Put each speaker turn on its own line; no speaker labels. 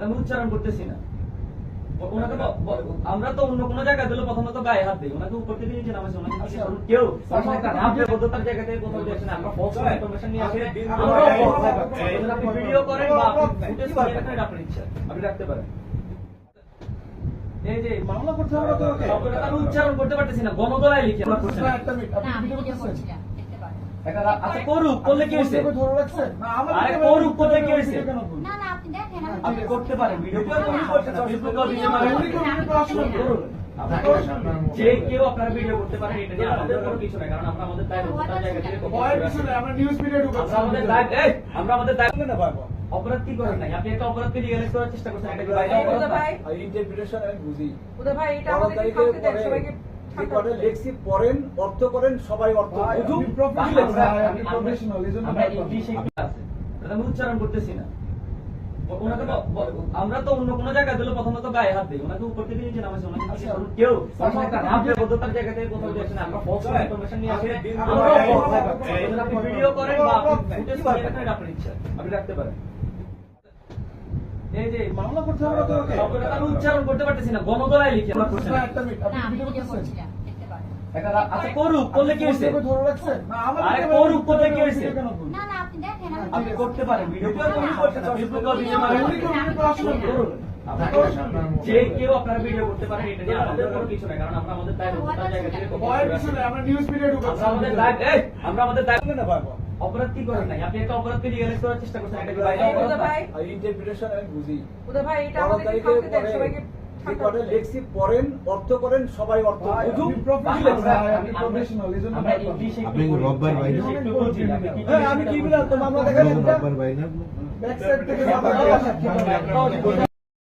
আমি উচ্চারণ করতেছি না। ওনাকে আমরা তো অন্য কোনো জায়গায় দিলে প্রথমত গায়ে হাত দিই, ওনাকে উপর থেকে নিচে নামাইছে। ওনাকে কেউ বদ্ধতার জায়গা থেকে কোথাও দিয়েছেন, আমরা ফলস ইনফরমেশন নিয়ে আসে আপনি ভিডিও করেন বা ফুটেজ করেন, এটা আপনার ইচ্ছা, আপনি রাখতে পারেন। এই যে মামলা করতে হবে তো, আমি উচ্চারণ করতে পারতেছি না, গণদলায় লিখে আমরা করছি না।
একটা মিনিট, আপনি ভিডিও করতেছেন?
আচ্ছা করুক, করলে কি হয়েছে? আরে করুক, করলে কি হয়েছে?
না না, আপনি দেখেন
আপনি করতে পারেন, ভিডিও করতে যে কেউ আপনারা ভিডিও করতে পারেন, এটা নিয়ে আমাদের কোনো কিছু নাই, কারণ আমরা আমাদের দায় জায়গা থেকে আমরা আমাদের দায় অপরাধ কি করেন নাই, আপনি একটা অপরাধকে লিগালাইজ করার চেষ্টা করছেন, এটা কি বাইরে অপরাধ না?
ইন্টারপ্রিটেশন আমি বুঝি
ওদের ভাই এটা আমাদের কাউকে দেন সবাইকে
রেকর্ডে লেখছি পড়েন, অর্থ করেন, সবাই অর্থ বুঝুক।
আমরা ইংলিশে কি আছে আমি উচ্চারণ করতেছি না। ওনাকে আমরা তো অন্য কোনো জায়গায় দিলে প্রথমত গায়ে হাত দিই, ওনাকে উপর থেকে নিচে নামাইছে। ওনাকে কেউ বদ্ধতার জায়গা থেকে কোথাও দিয়েছেন, আমরা ফলস ইনফরমেশন নিয়ে আসে আপনি ভিডিও করেন বা ফুটেজ করেন, এটা আপনার ইচ্ছা, আপনি রাখতে পারেন। এই যে মামলা করতে হবে তো, আমি উচ্চারণ করতে পারতেছি না, গণদলায় লিখে আমরা করছি না।
একটা মিনিট, আপনি
না, আমি
ভিডিও
ভিডিও
করতেছেন?
করছিলাম, দেখতে পারেন।
আচ্ছা করুক, করলে কি হয়েছে? আরে করুক, করলে কি হয়েছে?
না না, আপনি দেখেন
আপনি করতে পারেন, ভিডিও যে কেউ আপনারা ভিডিও করতে পারেন, এটা নিয়ে আমাদের কোনো কিছু নাই, কারণ আমরা আমাদের দায় জায়গা থেকে আমরা আমাদের দায় অপরাধ কি করেন নাই, আপনি একটা অপরাধকে লিগালাইজ করার চেষ্টা করছেন, এটা কি বাইরে অপরাধ না?
ইন্টারপ্রিটেশন আমি বুঝি
ওদের ভাই এটা আমাদের কাউকে দেন সবাইকে
রেকর্ডে লেখছি পড়েন, অর্থ করেন, সবাই অর্থ বুঝুক।
আমরা ইংলিশে
আপনি রব্বার ভাই না?
একটু বলছি,
আমি কি বললাম তো মামলা দেখেন,
রব্বার ভাই না?
ব্যাক সাইড থেকে